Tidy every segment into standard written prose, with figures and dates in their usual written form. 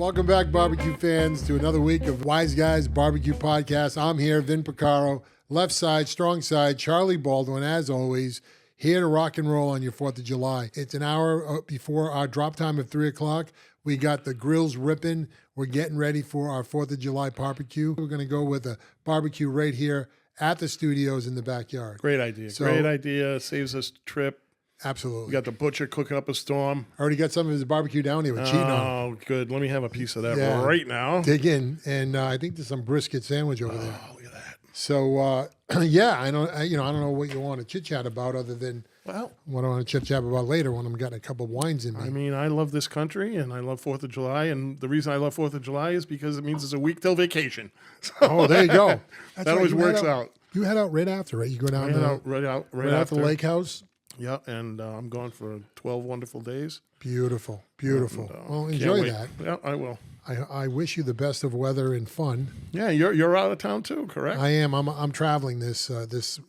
Welcome back, barbecue fans, to another week of Wise Guys BBQ Podcast. I'm here, Vin Picaro, left side, strong side, Charlie Baldwin, as always, here to rock and roll on your 4th of July. It's an hour before our drop time of 3 o'clock. We got the grills ripping. We're getting ready for our 4th of July barbecue. We're going to go with a barbecue right here at the studios in the backyard. Great idea. Great idea. Saves us a trip. Absolutely. We got the butcher cooking up a storm. Already got some of his barbecue down here. We're cheating on. Oh, good. Let me have a piece of that right now. Dig in. And I think there's some brisket sandwich over there. Oh, look at that. So, yeah, I don't know what you want to chit-chat about other than what I want to chit-chat about later when I'm getting a couple of wines in me. I mean, I love this country, and I love 4th of July, and the reason I love 4th of July is because it means it's a week till vacation. So oh, there you go. That always works out. You head out right after, right? You go down right after the lake house? Yeah, and I'm going for 12 wonderful days. Beautiful, beautiful. And, well, enjoy that. Yeah, I will. I wish you the best of weather and fun. Yeah, you're out of town too, correct? I am. I'm traveling this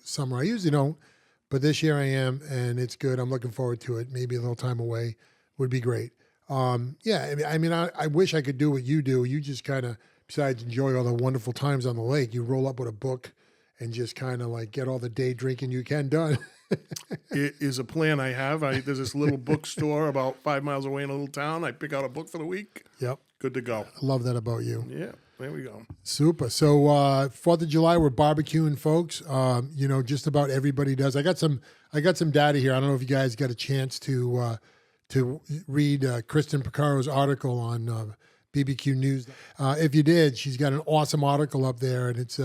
summer. I usually don't, but this year I am, and it's good. I'm looking forward to it. Maybe a little time away would be great. Yeah, I mean, I wish I could do what you do. You just kind of, besides enjoy all the wonderful times on the lake, you roll up with a book and just kind of like get all the day drinking you can done. It is a plan I have. There's this little bookstore about 5 miles away in a little town. I pick out a book for the week. Yep. Good to go. I love that about you. Yeah, there we go. Super. So 4th of July, we're barbecuing, folks. Just about everybody does. I got some data here. I don't know if you guys got a chance to read Kristen Picaro's article on BBQ News. If you did, she's got an awesome article up there, and it's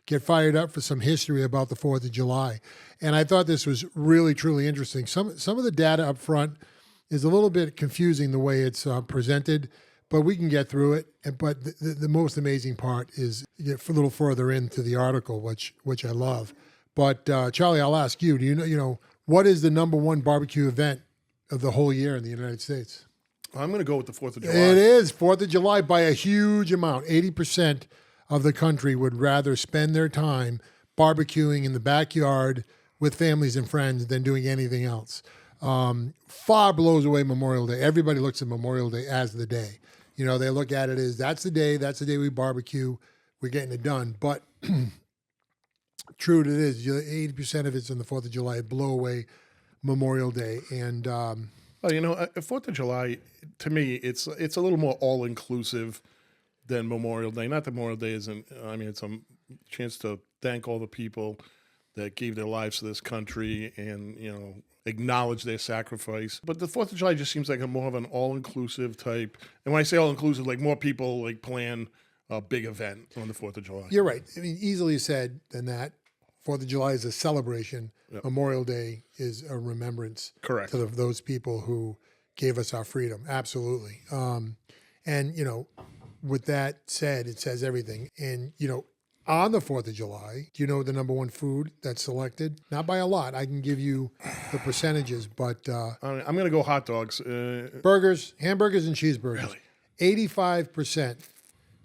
get fired up for some history about the 4th of July. And I thought this was really, truly interesting. Some of the data up front is a little bit confusing the way it's presented, but we can get through it. But the most amazing part is you get a little further into the article, which I love. But Charlie, I'll ask you, do you know what is the number one barbecue event of the whole year in the United States? I'm going to go with the 4th of July. It is 4th of July by a huge amount. 80% of the country would rather spend their time barbecuing in the backyard with families and friends than doing anything else. Far blows away Memorial Day. Everybody looks at Memorial Day as the day. You know, they look at it as that's the day we barbecue, we're getting it done. But true it is, 80% of it's on the 4th of July, blow away Memorial Day. And well, 4th of July, to me, it's a little more all-inclusive than Memorial Day. Not that Memorial Day isn't, it's a chance to thank all the people that gave their lives to this country and, acknowledge their sacrifice. But the 4th of July just seems like more of an all-inclusive type. And when I say all-inclusive, like more people plan a big event on the 4th of July. You're right. I mean, easily said than that. 4th of July is a celebration. Yep. Memorial Day is a remembrance. Correct. To those people who gave us our freedom. Absolutely. With that said, it says everything. And, on the 4th of July, do you know the number one food that's selected? Not by a lot. I can give you the percentages, but... I'm going to go hot dogs. Burgers, hamburgers, and cheeseburgers. Really? 85%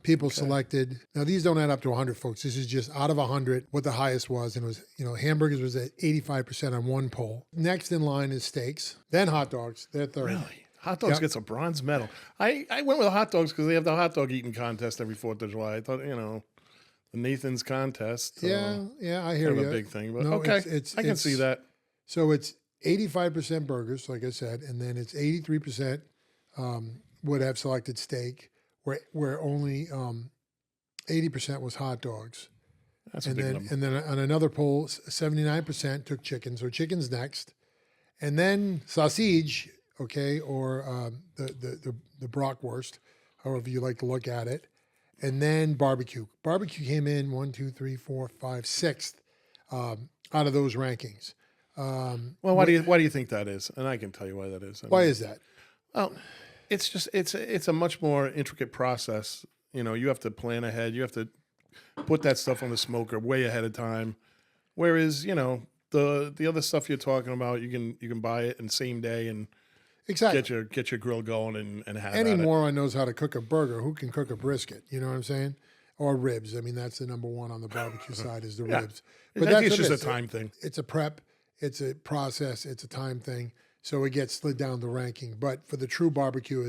people selected. Now, these don't add up to 100, folks. This is just out of 100 what the highest was. And it was, hamburgers was at 85% on one poll. Next in line is steaks. Then hot dogs. They're third. Really? Hot dogs gets a bronze medal. I went with hot dogs because they have the hot dog eating contest every 4th of July. I thought, the Nathan's contest. Yeah, I hear you. A big thing, but no, okay, I can see that. So it's 85% burgers, like I said, and then it's 83% would have selected steak, where only 80% was hot dogs. That's a big number. And then on another poll, 79% took chicken, so chicken's next, and then sausage, or the bratwurst, however you like to look at it. And then barbecue. Barbecue came in 1, 2, 3, 4, 5, 6th out of those rankings. Why do you think that is? And I can tell you why that is. Why is that? Well, it's a much more intricate process. You have to plan ahead. You have to put that stuff on the smoker way ahead of time. Whereas the other stuff you're talking about, you can buy it in same day and exactly get your grill going and have any moron knows how to cook a burger. Who can cook a brisket? You know what I'm saying? Or ribs. I mean, that's the number one on the barbecue side is the ribs. But that's just a time thing. It's a prep. It's a process. It's a time thing. So it gets slid down the ranking. But for the true barbecue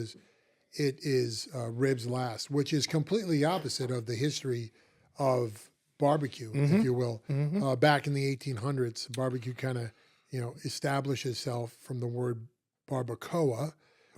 it is ribs last, which is completely opposite of the history of barbecue, if you will. Back in the 1800s, barbecue kind of, established itself from the word barbacoa,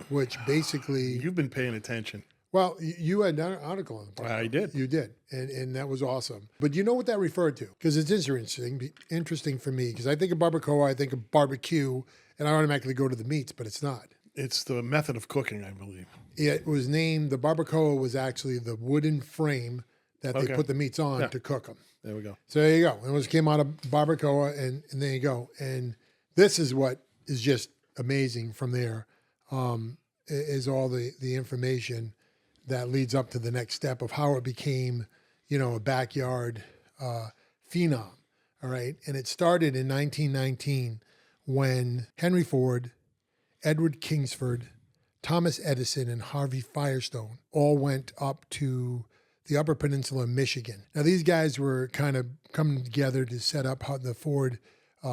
which basically... You've been paying attention. Well, you had an article on the barbacoa. I did. You did, and that was awesome. But you know what that referred to? Because it's interesting for me, because I think of barbacoa, I think of barbecue, and I automatically go to the meats, but it's not. It's the method of cooking, I believe. It was named, the barbacoa was actually the wooden frame that they put the meats on to cook them. There we go. So there you go. It came out of barbacoa, and there you go. And this is what is just amazing from there, is all the information that leads up to the next step of how it became, a backyard phenom. All right. And it started in 1919 when Henry Ford, Edward Kingsford, Thomas Edison, and Harvey Firestone all went up to the Upper Peninsula of Michigan. Now, these guys were kind of coming together to set up the Ford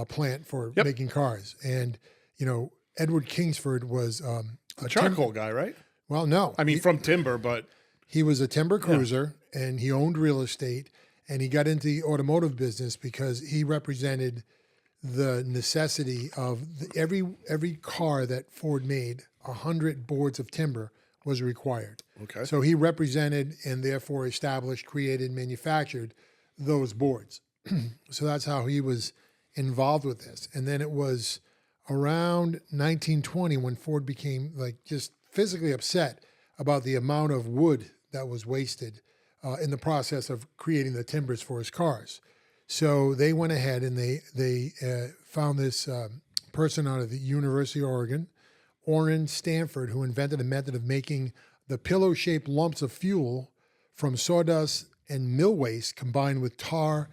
plant for making cars. And, Edward Kingsford was a charcoal guy, right? Well, no. I mean, from timber, but... He was a timber cruiser, and he owned real estate, and he got into the automotive business because he represented the necessity of every car that Ford made, 100 boards of timber was required. Okay. So he represented and therefore established, created, manufactured those boards. So that's how he was involved with this. And then it was around 1920 when Ford became just physically upset about the amount of wood that was wasted in the process of creating the timbers for his cars. So they went ahead and they found this person out of the University of Oregon, Orrin Stanford, who invented a method of making the pillow-shaped lumps of fuel from sawdust and mill waste combined with tar,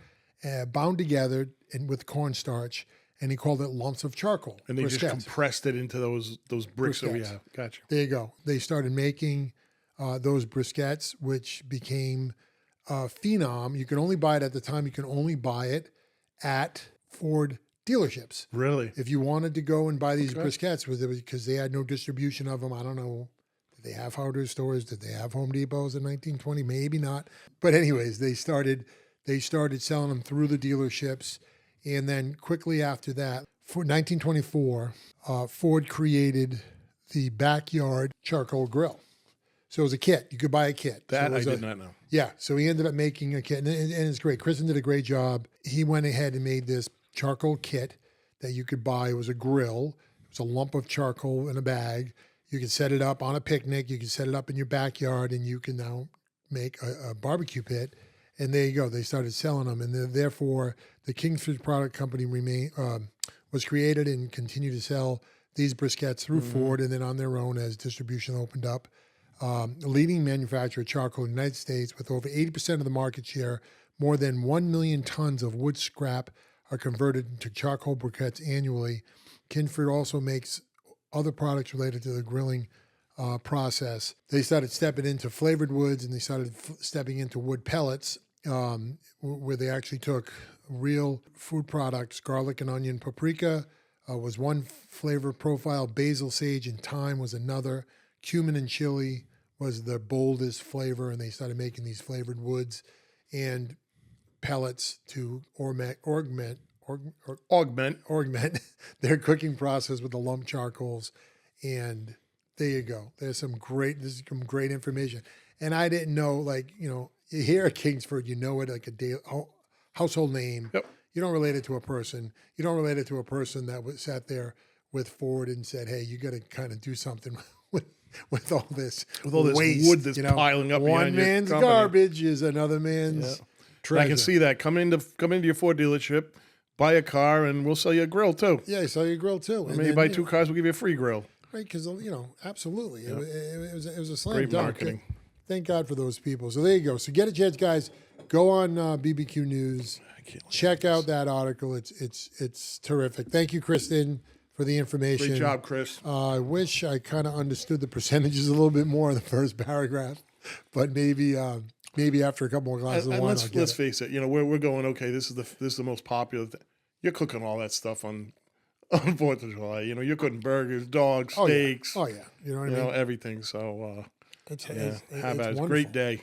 bound together and with cornstarch, and he called it lumps of charcoal. And they just compressed it into those bricks that we have. Gotcha. There you go. They started making those briquettes, which became phenom. You could only buy it at the time. You can only buy it at Ford dealerships. Really? If you wanted to go and buy these briquettes, because they had no distribution of them, I don't know. Did they have hardware stores? Did they have Home Depots in 1920? Maybe not. But anyways, they started selling them through the dealerships. And then quickly after that, for 1924, Ford created the backyard charcoal grill. So it was a kit. You could buy a kit. That I did not know. Yeah. So he ended up making a kit, and it's great. Kristen did a great job. He went ahead and made this charcoal kit that you could buy. It was a grill. It was a lump of charcoal in a bag. You could set it up on a picnic. You could set it up in your backyard, and you can now make a barbecue pit. And there you go. They started selling them, and therefore the Kingsford Product Company was created and continued to sell these briquettes through Ford, and then on their own as distribution opened up. The leading manufacturer of charcoal in the United States with over 80% of the market share. More than 1 million tons of wood scrap are converted into charcoal briquettes annually. Kingsford also makes other products related to the grilling process. They started stepping into flavored woods, and they started stepping into wood pellets, where they actually took real food products. Garlic and onion, paprika was one flavor profile. Basil, sage, and thyme was another. Cumin and chili was the boldest flavor, and they started making these flavored woods and pellets to augment their cooking process with the lump charcoals. And there you go. This is some great information. And I didn't know, you hear at Kingsford, you know it like a household name. Yep. You don't relate it to a person. You don't relate it to a person that sat there with Ford and said, hey, you got to kind of do something with all this waste, wood that's piling up. One man's garbage is another man's treasure. I can see that. Come into your Ford dealership, buy a car, and we'll sell you a grill too. Yeah, sell you a grill too. And you buy two cars, we'll give you a free grill. Right, because absolutely, Yep. it was a slam Great dunk. marketing. Thank God for those people. So there you go. So get a chance, guys. Go on BBQ News. Check out that article. It's terrific. Thank you, Kristen, for the information. Great job, Chris. I wish I kind of understood the percentages a little bit more in the first paragraph, but maybe after a couple more glasses of wine, let's face it. We're going. Okay, this is the most popular thing. You're cooking all that stuff on 4th of July. You're cooking burgers, dogs, steaks. Oh yeah. You know what I mean? Everything. So It's wonderful. Great day.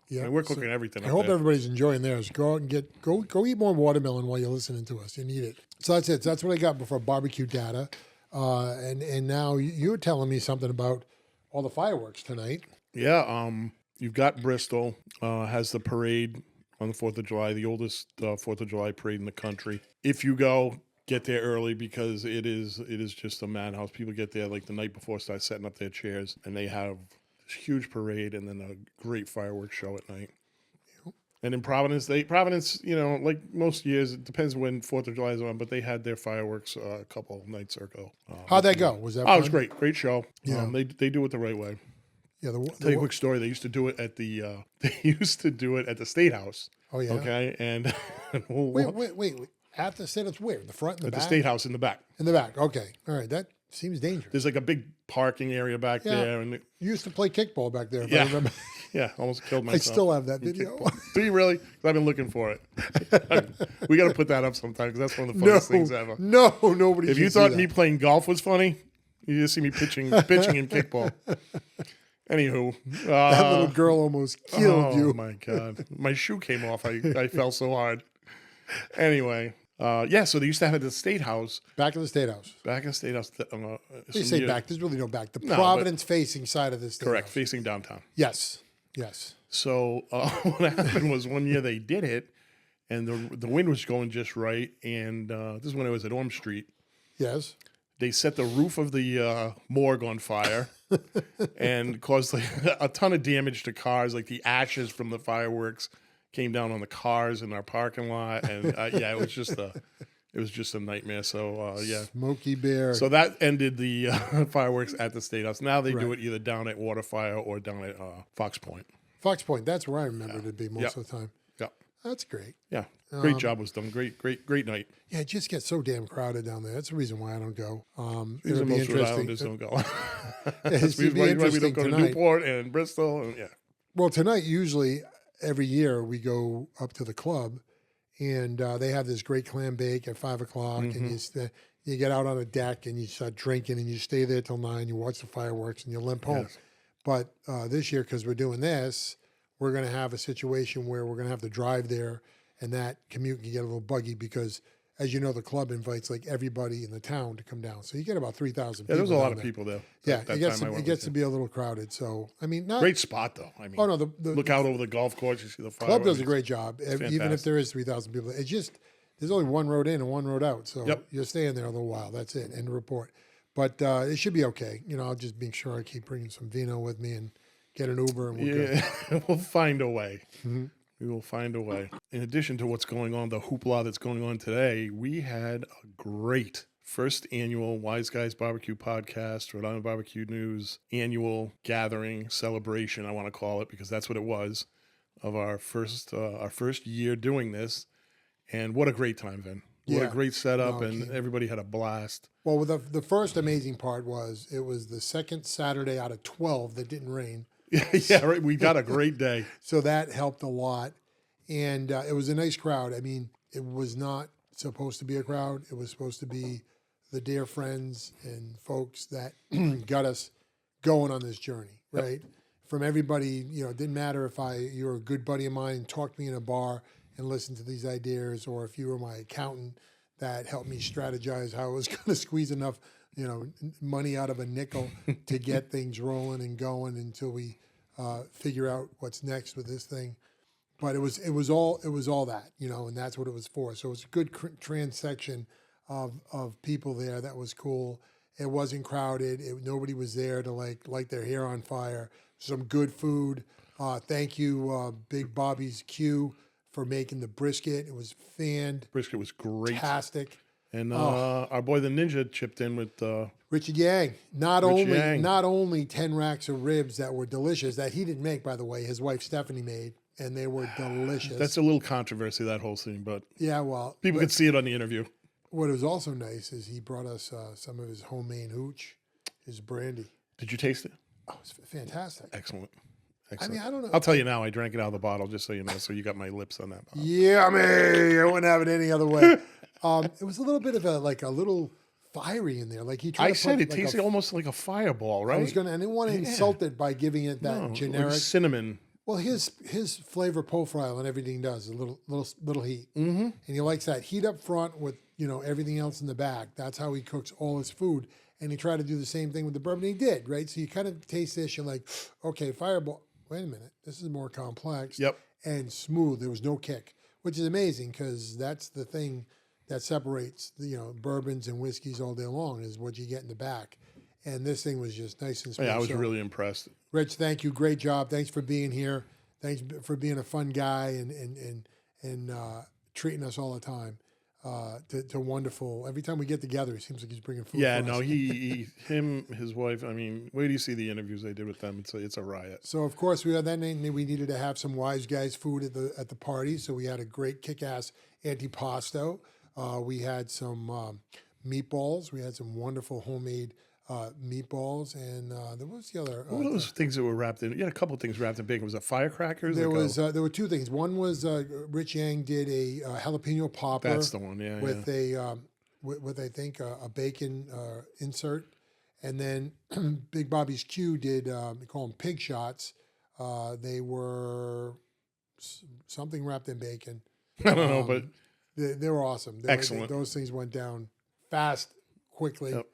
Yeah, I mean, we're cooking everything. I hope everybody's enjoying theirs. Go out and go eat more watermelon while you're listening to us. You need it. So that's it. So that's what I got before barbecue data. And now you were telling me something about all the fireworks tonight. Yeah. You've got Bristol has the parade on the 4th of July, the oldest 4th of July parade in the country. If you go, get there early because it is just a madhouse. People get there like the night before, start setting up their chairs, and they have this huge parade and then a great fireworks show at night. And in Providence, like most years, it depends when 4th of July is on, but they had their fireworks a couple of nights ago. How'd that go? Was that fun? It was great. Great show. Yeah. They do it the right way. Yeah, tell you a quick story. They used to do it at the State House. Oh yeah. Okay, and wait. At the State House, where? The front and the back? At the State House in the back. In the back. Okay. All right. That seems dangerous. There's like a big parking area back there, and you used to play kickball back there. If I remember. Yeah, almost killed myself. I still have that video. Do you really? I've been looking for it. We got to put that up sometime because that's one of the funniest things ever. No, nobody. If you thought me playing golf was funny, you just see me pitching in kickball. Anywho, that little girl almost killed you. Oh my God, my shoe came off. I fell so hard. Anyway, so they used to have it at the State House. Back in the State House. Back in the State House. They say back. There's really no back. The Providence facing side of the State correct, House. facing downtown. Yes. So what happened was one year they did it, and the wind was going just right, and this is when it was at Orm Street. Yes. They set the roof of the morgue on fire and caused like a ton of damage to cars. Like the ashes from the fireworks came down on the cars in our parking lot, and it was just a nightmare. So Smoky Bear. So that ended the fireworks at the State House. Now they do it either down at Waterfire or down at Fox Point. Fox Point. That's where I remember it to be most of the time. Yeah, that's great. Yeah. Great job was done. Great night. Yeah, it just gets so damn crowded down there. That's the reason why I don't go. It'll be interesting. Rhode Islanders don't go. That's the reason why we don't go to Newport and Bristol. And, Well, tonight, usually, every year, we go up to the club, and they have this great clam bake at 5 o'clock, and you get out on a deck, and you start drinking, and you stay there till 9, you watch the fireworks, and you limp home. Yes. But this year, because we're doing this, we're going to have a situation where we're going to have to drive there, and that commute can get a little buggy because, as you know, the club invites like everybody in the town to come down. So you get about 3,000 people. Yeah, there's a lot of people there. Yeah, it gets to be a little crowded. So, I mean, great spot, though. I mean, look out over the golf course, you see the fireworks. Club does a great job, even if there is 3,000 people. It's just, there's only one road in and one road out. So you're staying there a little while. That's it. End of report. But it should be okay. I'll just make sure I keep bringing some vino with me and get an Uber and we'll go. We'll find a way. Mm-hmm. We will find a way. In addition to what's going on, the hoopla that's going on today, we had a great first annual Wise Guys BBQ Podcast, Rhode Island Barbecue News annual gathering celebration, I want to call it, because that's what it was, of our first year doing this. And what a great time, Vin. What a great setup, and everybody had a blast. Well, the first amazing part was it was the second Saturday out of 12 that didn't rain. Yeah, right. We got a great day. So that helped a lot. And it was a nice crowd. I mean, it was not supposed to be a crowd. It was supposed to be the dear friends and folks that got us going on this journey, right? Yep. From everybody, it didn't matter if you were a good buddy of mine and talked to me in a bar and listened to these ideas, or if you were my accountant that helped me strategize how I was going to squeeze enough money out of a nickel to get things rolling and going until we figure out what's next with this thing. But it was all that, and that's what it was for. So it was a good transection of people there. That was cool. It wasn't crowded. Nobody was there to light their hair on fire. Some good food. Thank you, Big Bobby's Q, for making the brisket. It was Brisket was great. Fantastic. And our boy the Ninja chipped in with Richard Yang. Not only 10 racks of ribs that were delicious, that he didn't make, by the way, his wife Stephanie made, and they were delicious. That's a little controversy, that whole thing, but yeah, well, people could see it on the interview. What was also nice is he brought us some of his homemade hooch, his brandy. Did you taste it? Oh, it's fantastic. Excellent. I mean, I don't know. I'll tell you now, I drank it out of the bottle, just so you know, so you got my lips on that bottle. Yummy! I wouldn't have it any other way. It was a little bit of a little fiery in there. Like he tried I to said put it like tasted almost like a fireball, right? I didn't want to insult it by giving it that No, generic like cinnamon. Well, his flavor profile and everything does a little heat, and he likes that heat up front with everything else in the back. That's how he cooks all his food, and he tried to do the same thing with the bourbon. He did, right? So you kind of taste this, you're like, okay, Fireball. Wait a minute, this is more complex. Yep. And smooth. There was no kick, which is amazing because that's the thing that separates bourbons and whiskeys all day long is what you get in the back. And this thing was just nice and smooth. Yeah, I was really impressed. Rich, thank you. Great job. Thanks for being here. Thanks for being a fun guy and treating us all the time to wonderful. Every time we get together, it seems like he's bringing food. Yeah, for no, us. his wife. I mean, wait do you see the interviews they did with them? It's a riot. So of course we had that name. We needed to have some Wise Guys food at the party. So we had a great kick-ass antipasto. We had some meatballs. We had some wonderful homemade meatballs, and there was the other. What were those things that were wrapped in? You had a couple of things wrapped in bacon. Was it firecrackers? There were two things. One was Rich Yang did a jalapeno popper. That's the one, yeah. With with I think a bacon insert, and then Big Bobby's Q did they call them pig shots. They were something wrapped in bacon. I don't know, but they were awesome. Excellent. Those things went down fast, quickly. Yep.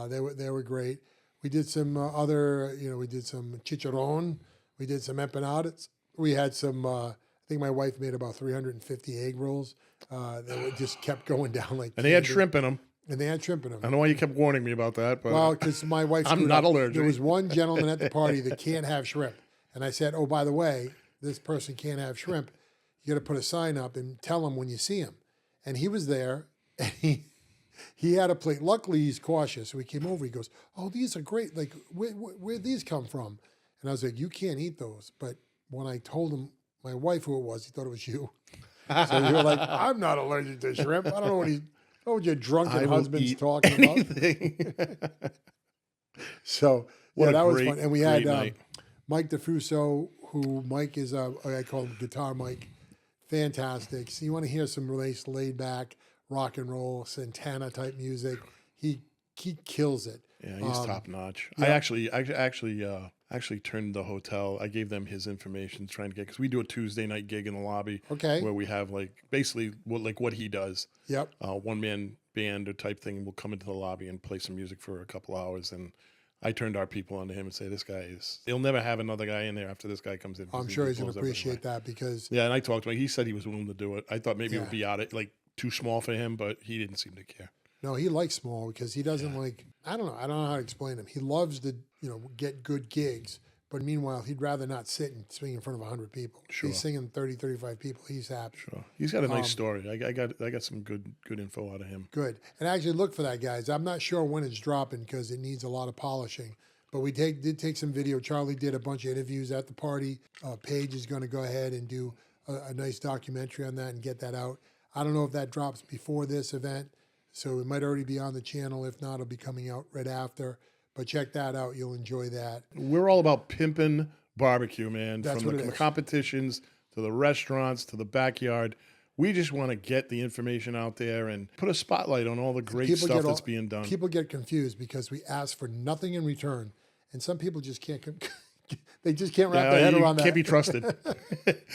They were great. We did some other, we did some chicharron. We did some empanadas. We had some. I think my wife made about 350 egg rolls. They just kept going down like. And they had shrimp in them. And they had shrimp in them. I don't know why you kept warning me about that, but Well, because my wife. I'm not allergic. There was one gentleman at the party that can't have shrimp, and I said, "Oh, by the way, this person can't have shrimp. You got to put a sign up and tell him when you see him." And he was there, and he had a plate. Luckily, he's cautious. So he came over. He goes, "Oh, these are great. Like, where'd these come from?" And I was like, "You can't eat those." But when I told him, my wife, who it was, he thought it was you. So you were like, "I'm not allergic to shrimp. I don't know what your drunken husband's talking about." So, that was fun. And we had Mike DeFruso, who Mike is, I call him Guitar Mike. Fantastic. So you want to hear some nice laid back rock and roll Santana type music. He kills it. Yeah, he's top notch. Yeah. I actually turned the hotel. I gave them his information, trying to get because we do a Tuesday night gig in the lobby. Okay. Where we have basically what he does. Yep. One man band or type thing. We'll come into the lobby and play some music for a couple hours. And I turned our people onto him and say, this guy he'll never have another guy in there after this guy comes in. I'm sure he's going to appreciate that because. Yeah, and I talked to him. He said he was willing to do it. I thought maybe it would be too small for him, but he didn't seem to care. No, he likes small because he doesn't I don't know how to explain him. He loves to, get good gigs, but meanwhile, he'd rather not sit and swing in front of 100 people. Sure. He's singing 30, 35 people. He's happy. Sure. He's got a nice story. I got some good info out of him. Good. And actually look for that, guys. I'm not sure when it's dropping because it needs a lot of polishing. But we did take some video. Charlie did a bunch of interviews at the party. Paige is going to go ahead and do a nice documentary on that and get that out. I don't know if that drops before this event, so it might already be on the channel. If not, it'll be coming out right after. But check that out. You'll enjoy that. We're all about pimping barbecue, man. That's From what the competitions to the restaurants to the backyard. We just want to get the information out there and put a spotlight on all the great stuff that's being done. People get confused because we ask for nothing in return. And some people just can't. They just can't wrap their head around that. Can't be trusted.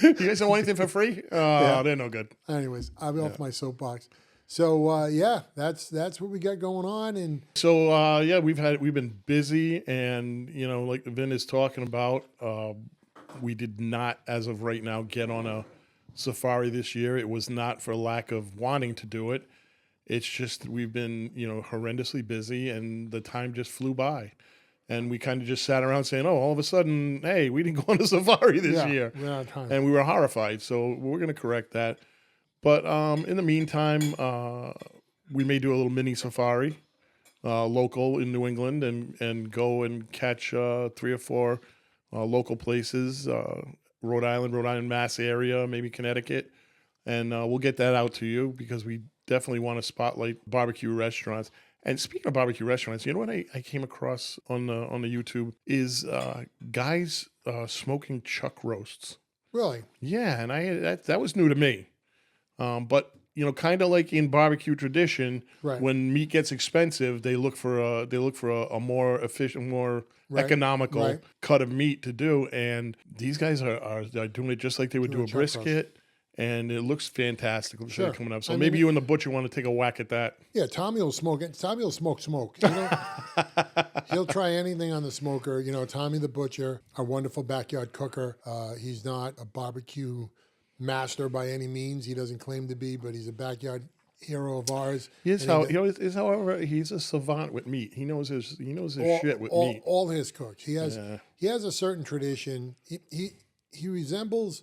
You guys don't want anything for free? Oh, they're no good. Anyways, I'll be off my soapbox. So that's what we got going on. And so we've been busy, and like Vin is talking about, we did not, as of right now, get on a safari this year. It was not for lack of wanting to do it. It's just we've been horrendously busy, and the time just flew by. And we kind of just sat around saying, oh, all of a sudden, hey, we didn't go on a safari this year. We're out of time. And we were horrified. So we're going to correct that. But in the meantime, we may do a little mini safari, local in New England, and go and catch 3 or 4 local places, Rhode Island, Mass area, maybe Connecticut. And we'll get that out to you because we definitely want to spotlight barbecue restaurants. And speaking of barbecue restaurants, you know what I came across on the YouTube is guys smoking chuck roasts. Really? Yeah, and that was new to me. But kind of like in barbecue tradition, Right. when meat gets expensive, they look for a more efficient, more economical Right. cut of meat to do. And these guys are doing it just like they would do a chuck roast. brisket, and it looks fantastic. Looks Sure. like coming up. So I maybe mean, you and the butcher want to take a whack at that. Yeah, Tommy will smoke it. Tommy will smoke. He'll try anything on the smoker. Tommy the butcher, our wonderful backyard cooker. He's not a barbecue master by any means. He doesn't claim to be, but he's a backyard hero of ours. However, he's a savant with meat. He knows his shit with meat. All his cooks. He has a certain tradition. He resembles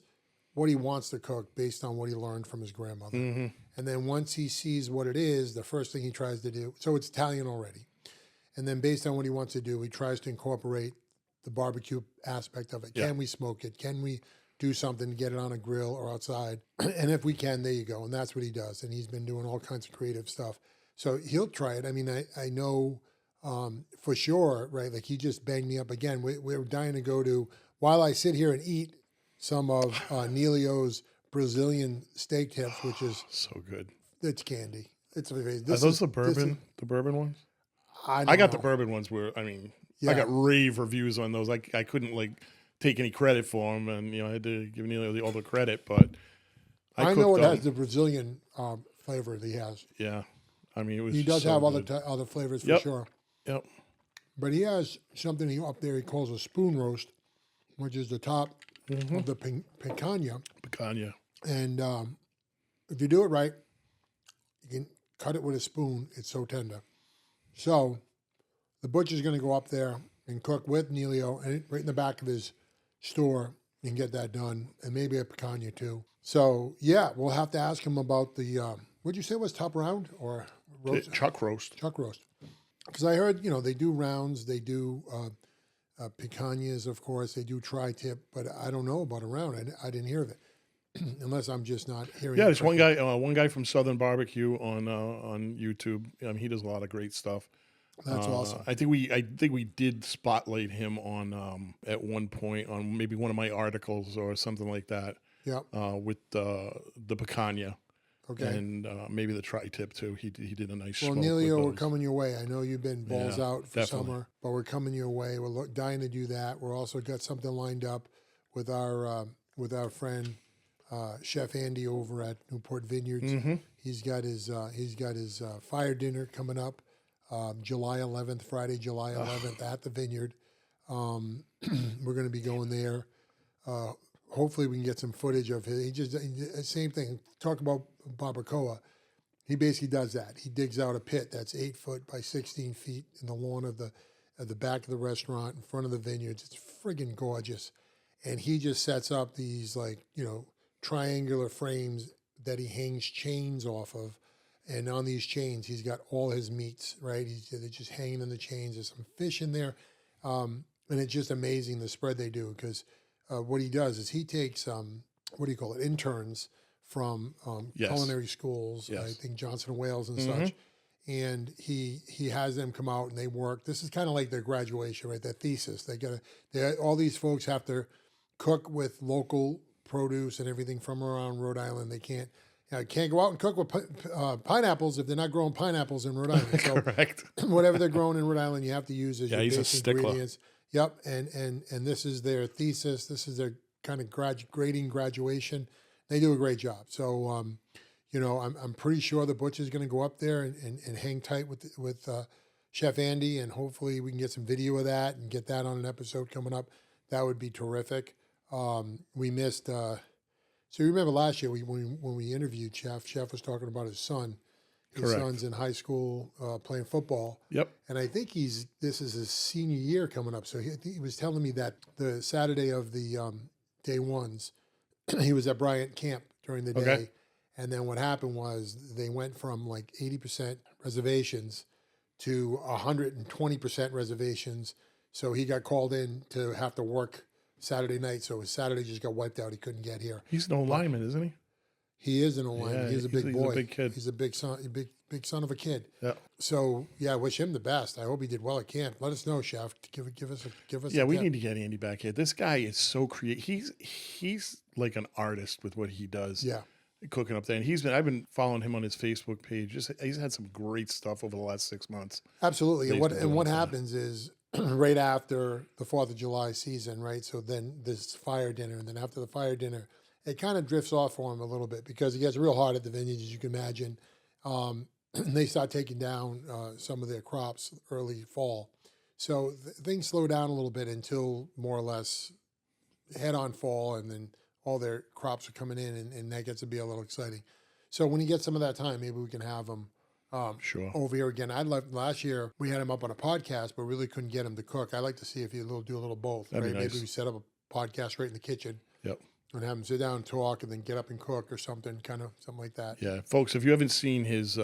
what he wants to cook based on what he learned from his grandmother. Mm-hmm. And then once he sees what it is, the first thing he tries to do, so it's Italian already. And then based on what he wants to do, he tries to incorporate the barbecue aspect of it. Yeah. Can we smoke it? Can we do something to get it on a grill or outside? And if we can, there you go. And that's what he does. And he's been doing all kinds of creative stuff. So he'll try it. I mean, I know for sure, right? Like he just banged me up again. We're dying to go to, while I sit here and eat some of Neilio's Brazilian steak tips, which is so good. It's candy. It's amazing. Are those the bourbon ones? I got the bourbon ones where, I got rave reviews on those. I couldn't take any credit for them, and I had to give Neilio all the credit, but I know it has the Brazilian flavor that he has. Yeah. It was he does so have good. other flavors for sure. Yep. But he has something up there he calls a spoon roast, which is the top of the picanha. Picanha. And if you do it right, you can cut it with a spoon. It's so tender. So the butcher's going to go up there and cook with Neilio and right in the back of his store and get that done, and maybe a picanha too. So yeah, we'll have to ask him about the what'd you say was top round or roast? Chuck roast. Chuck roast. Because I heard they do rounds, they do picanhas, of course, they do tri-tip, but I don't know about a round. I didn't hear of it. Unless I'm just not hearing. Yeah, there's one guy from Southern Barbecue on YouTube. He does a lot of great stuff. That's awesome. I think we did spotlight him on at one point on maybe one of my articles or something like that. Yeah. With the picanha. Okay. And maybe the tri-tip too. He did a nice. Well, smoke Neilio, with we're those. coming your way. I know you've been balls out for definitely. summer, but we're coming your way. We're dying to do that. We're also got something lined up with our friend. Chef Andy over at Newport Vineyards. Mm-hmm. He's got his fire dinner coming up July 11th, Friday, July 11th at the Vineyard. We're going to be going there. Hopefully we can get some footage of his. Same thing. Talk about barbacoa. He basically does that. He digs out a pit that's 8 foot by 16 feet in the lawn of the back of the restaurant in front of the vineyards. It's friggin' gorgeous. And he just sets up these triangular frames that he hangs chains off of, and on these chains he's got all his meats. Right, they're just hanging in the chains. There's some fish in there, and it's just amazing the spread they do. Because what he does is he takes interns from culinary schools. Yes. I think Johnson and Wales and such, and he has them come out and they work. This is kind of like their graduation, right? Their thesis. All these folks have to cook with local produce and everything from around Rhode Island. They can't go out and cook with pineapples if they're not growing pineapples in Rhode Island. So Correct. whatever they're growing in Rhode Island, you have to use as your he's a basic stickler. ingredients. Yep, and this is their thesis. This is their kind of graduation. They do a great job. So I'm pretty sure the butcher's going to go up there and hang tight with Chef Andy, and hopefully we can get some video of that and get that on an episode coming up. That would be terrific. We missed. So you remember last year when we interviewed Chef was talking about his son. His Correct. son's in high school playing football. Yep. And I think this is his senior year coming up. So he was telling me that the Saturday of the day ones, he was at Bryant Camp during the day. Okay. And then what happened was they went from like 80% reservations to 120% reservations. So he got called in to have to work Saturday night. So his Saturday just got wiped out. He couldn't get here. He's an old lineman, isn't he? He is an old lineman. Yeah, He's a big boy. He's a big kid. He's a big son of a kid. Yeah. So yeah, wish him the best. I hope he did well at camp. Let us know, Chef. Give us. Yeah, a we tip. need to get Andy back here. This guy is so creative. He's like an artist with what he does. Yeah. cooking up there. And I've been following him on his Facebook page. He's had some great stuff over the last 6 months. Absolutely. And what happens is right after the 4th of July season, right? So then this fire dinner, and then after the fire dinner, it kind of drifts off for him a little bit because he gets real hard at the vineyard, as you can imagine. They start taking down some of their crops early fall. So things slow down a little bit until more or less head on fall, and then all their crops are coming in, and that gets to be a little exciting. So when he gets some of that time, maybe we can have him Sure. over here again. Last year we had him up on a podcast, but really couldn't get him to cook. I like to see if you do a little both. That'd right? be nice. Maybe we set up a podcast right in the kitchen. Yep. And have him sit down and talk, and then get up and cook or something like that. Yeah, folks, if you haven't seen his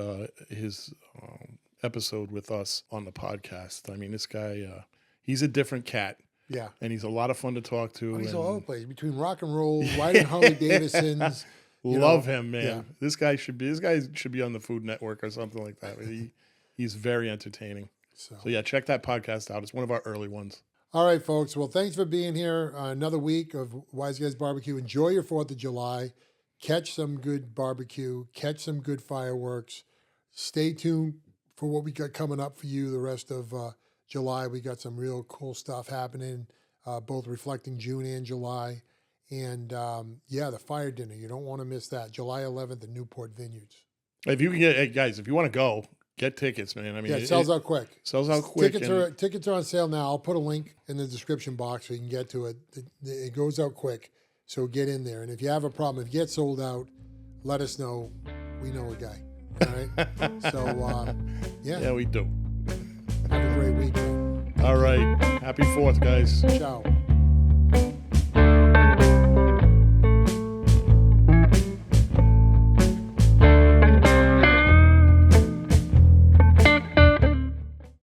episode with us on the podcast, I mean, this guy, he's a different cat. Yeah. And he's a lot of fun to talk to. He's all over the place between rock and roll, riding Harley Davidsons. Love him, man. Yeah. This guy should be on the Food Network or something like that. He's very entertaining. So yeah, check that podcast out. It's one of our early ones. All right, folks. Well, thanks for being here. Another week of Wise Guys BBQ. Enjoy your 4th of July. Catch some good barbecue. Catch some good fireworks. Stay tuned for what we got coming up for you the rest of July. We got some real cool stuff happening, both reflecting June and July. And, the fire dinner. You don't want to miss that. July 11th at Newport Vineyards. If you can get, hey, guys, if you want to go, get tickets, man. I mean, it sells out quick. Sells out quick. Tickets are on sale now. I'll put a link in the description box so you can get to it. It goes out quick, so get in there. And if you have a problem, if you get sold out, let us know. We know a guy. All right. So yeah, we do. Have a great weekend. All right. Happy 4th, guys. Ciao.